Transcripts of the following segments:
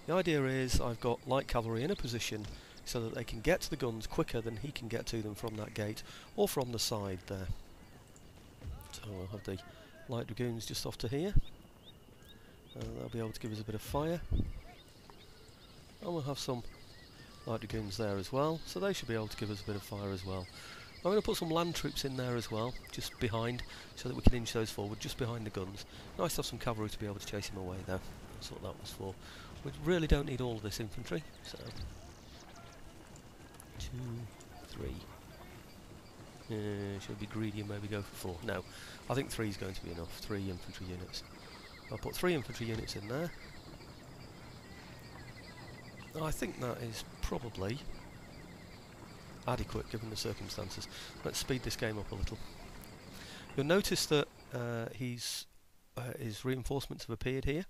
The idea is I've got light cavalry in a position so that they can get to the guns quicker than he can get to them from that gate or from the side there. So we'll have the light dragoons just off to here. They'll be able to give us a bit of fire. And we'll have some light dragoons there as well, so they should be able to give us a bit of fire as well. I'm going to put some land troops in there as well, just behind, so that we can inch those forward, just behind the guns. Nice to have some cavalry to be able to chase him away though. That's what that was for. We really don't need all of this infantry, so 2, 3. Should we be greedy and maybe go for 4? No, I think 3 is going to be enough. 3 infantry units. I'll put 3 infantry units in there. I think that is probably adequate given the circumstances. Let's speed this game up a little. You'll notice that his reinforcements have appeared here.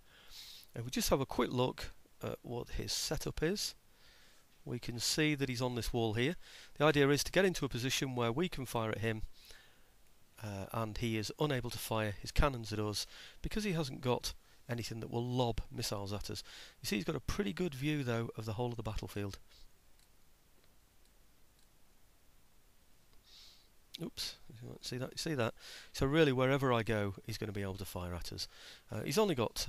If we just have a quick look at what his setup is, we can see that he's on this wall here. The idea is to get into a position where we can fire at him and he is unable to fire his cannons at us because he hasn't got anything that will lob missiles at us. You see he's got a pretty good view though of the whole of the battlefield. Oops, see that? See that? So really wherever I go he's going to be able to fire at us. He's only got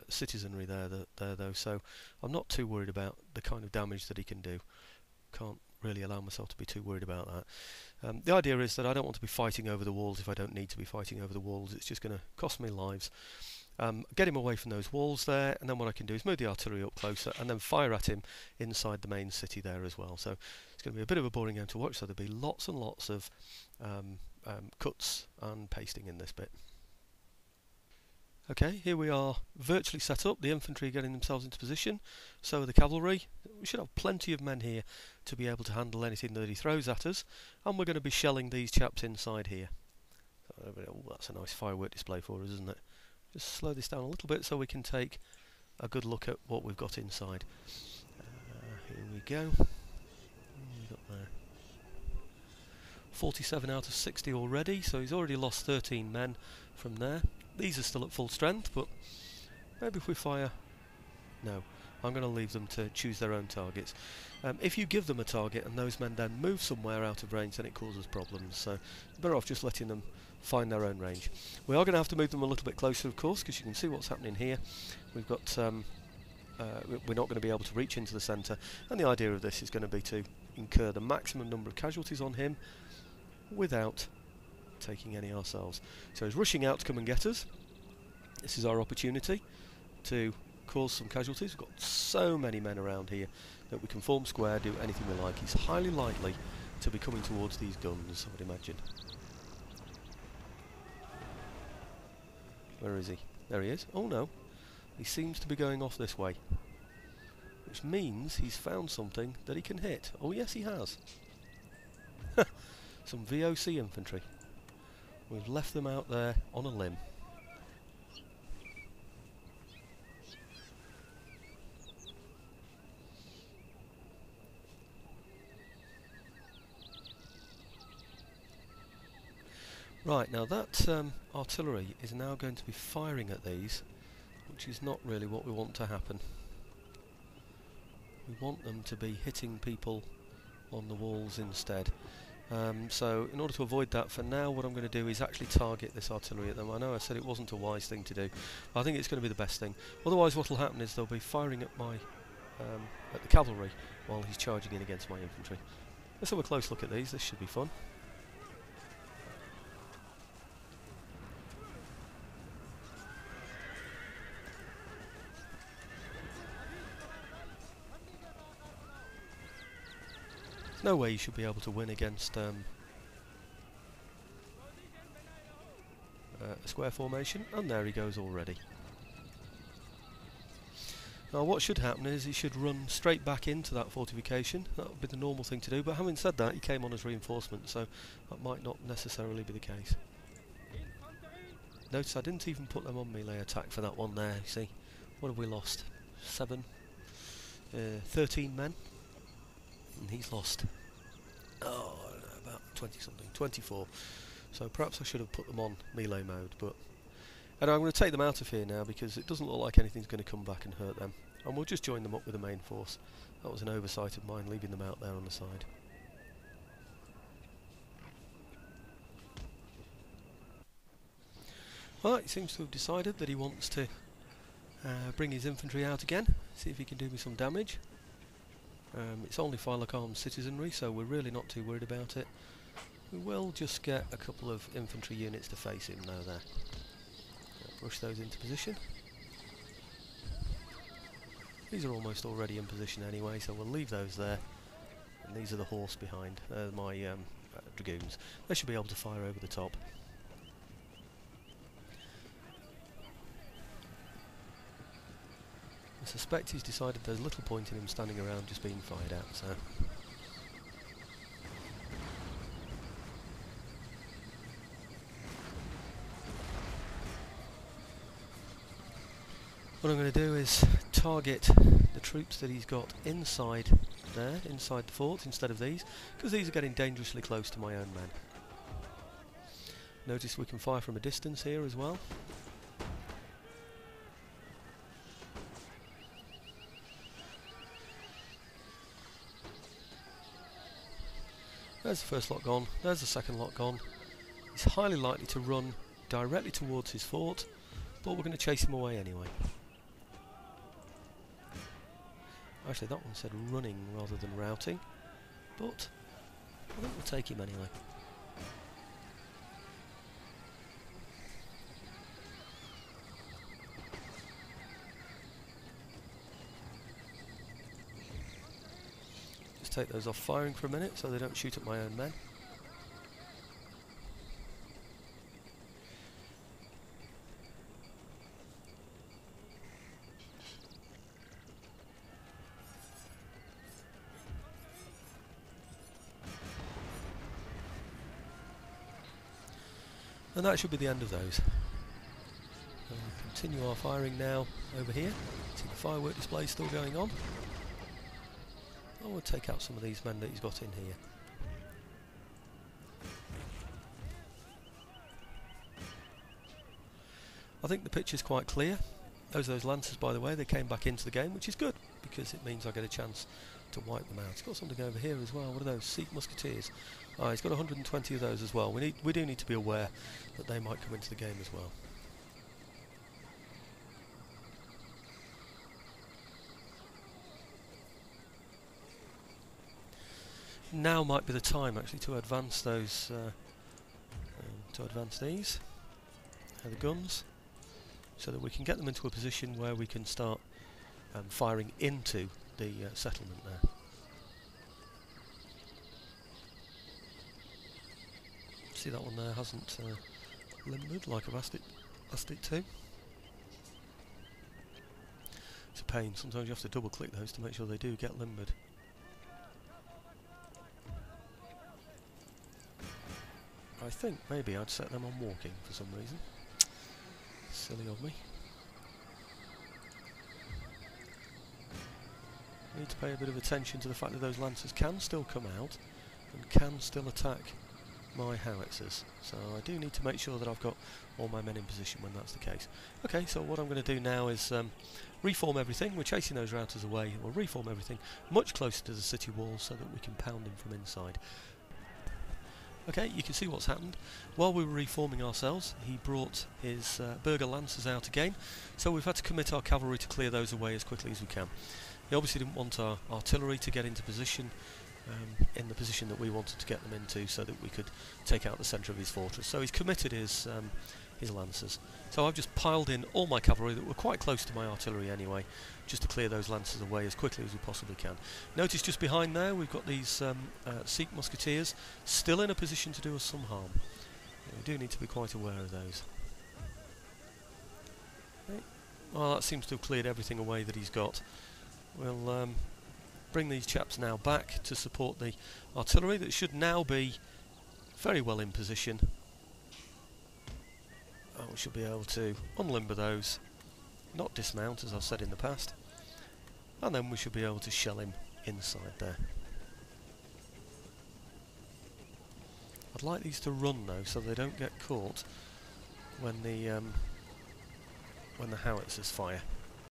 citizenry there though, so I'm not too worried about the kind of damage that he can do. Can't really allow myself to be too worried about that. The idea is that I don't want to be fighting over the walls if I don't need to be fighting over the walls. It's just going to cost me lives. Get him away from those walls there, and then what I can do is move the artillery up closer and then fire at him inside the main city there as well. So it's going to be a bit of a boring game to watch, so there'll be lots and lots of cuts and pasting in this bit. Okay, here we are virtually set up, the infantry getting themselves into position, so are the cavalry. We should have plenty of men here to be able to handle anything that he throws at us, and we're going to be shelling these chaps inside here. Oh, that's a nice firework display for us, isn't it? Just slow this down a little bit so we can take a good look at what we've got inside. Here we go. What have we got there? 47 out of 60 already, so he's already lost 13 men from there. These are still at full strength, but maybe if we fire... No, I'm going to leave them to choose their own targets. If you give them a target and those men then move somewhere out of range, then it causes problems, so it's better off just letting them find their own range. We are going to have to move them a little bit closer, of course, because you can see what's happening here. We've got... we're not going to be able to reach into the centre, and the idea of this is going to be to incur the maximum number of casualties on him without taking any ourselves. So he's rushing out to come and get us. This is our opportunity to cause some casualties. We've got so many men around here that we can form square, do anything we like. He's highly likely to be coming towards these guns, I would imagine. Where is he? There he is. Oh no, he seems to be going off this way, which means he's found something that he can hit. Oh yes, he has. Some VOC infantry. We've left them out there on a limb. Right, now that artillery is now going to be firing at these, which is not really what we want to happen. We want them to be hitting people on the walls instead. So in order to avoid that, for now what I'm going to do is actually target this artillery at them. I know I said it wasn't a wise thing to do, but I think it's going to be the best thing. Otherwise what will happen is they'll be firing at my at the cavalry while he's charging in against my infantry. Let's have a close look at these, this should be fun. No way you should be able to win against a square formation, and there he goes already. Now what should happen is he should run straight back into that fortification. That would be the normal thing to do, but having said that, he came on as reinforcement, so that might not necessarily be the case. Notice I didn't even put them on melee attack for that one there, you see. What have we lost? 13 men? And he's lost, oh, I don't know, about 20 something, 24. So perhaps I should have put them on melee mode, but And I'm going to take them out of here now because it doesn't look like anything's going to come back and hurt them. And we'll just join them up with the main force. That was an oversight of mine, leaving them out there on the side. Well, he seems to have decided that he wants to bring his infantry out again, see if he can do me some damage. It's only Phylocarm's citizenry, so we're really not too worried about it. We will just get a couple of infantry units to face him now there. Rush those into position. These are almost already in position anyway, so we'll leave those there. And these are the horse behind. They're my dragoons. They should be able to fire over the top. I suspect he's decided there's little point in him standing around just being fired at, so... What I'm going to do is target the troops that he's got inside there, inside the fort, instead of these, because these are getting dangerously close to my own men. Notice we can fire from a distance here as well. There's the first lot gone, there's the second lot gone. He's highly likely to run directly towards his fort, but we're going to chase him away anyway. Actually, that one said running rather than routing, but I think we'll take him anyway. Just take those off firing for a minute so they don't shoot at my own men. And that should be the end of those. Continue our firing now over here. See the firework display still going on. I will take out some of these men that he's got in here. I think the picture's quite clear. Those lancers, by the way, they came back into the game, which is good because it means I get a chance to wipe them out. He's got something over here as well. What are those? Sikh musketeers. Ah, he's got 120 of those as well. We do need to be aware that they might come into the game as well. Now might be the time actually to advance those. To advance these, the guns, so that we can get them into a position where we can start firing into the settlement there. See that one there hasn't limbered like I've asked it to. It's a pain, sometimes you have to double click those to make sure they do get limbered. I think maybe I'd set them on walking for some reason. Silly of me. Need to pay a bit of attention to the fact that those lancers can still come out and can still attack my howitzers, so I do need to make sure that I've got all my men in position when that's the case. Okay, so what I'm going to do now is reform everything. We're chasing those routers away. We'll reform everything much closer to the city walls so that we can pound him from inside. Okay, you can see what's happened. While we were reforming ourselves, he brought his Burger Lancers out again, so we've had to commit our cavalry to clear those away as quickly as we can. He obviously didn't want our artillery to get into position in the position that we wanted to get them into so that we could take out the centre of his fortress. So he's committed his lancers. So I've just piled in all my cavalry that were quite close to my artillery anyway, just to clear those lancers away as quickly as we possibly can. Notice just behind there we've got these Sikh musketeers still in a position to do us some harm. We do need to be quite aware of those. Okay. Well, that seems to have cleared everything away that he's got. We'll bring these chaps now back to support the artillery that should now be very well in position. We should be able to unlimber those, not dismount as I've said in the past, and then we should be able to shell him inside there. I'd like these to run though so they don't get caught when the when the howitzers fire.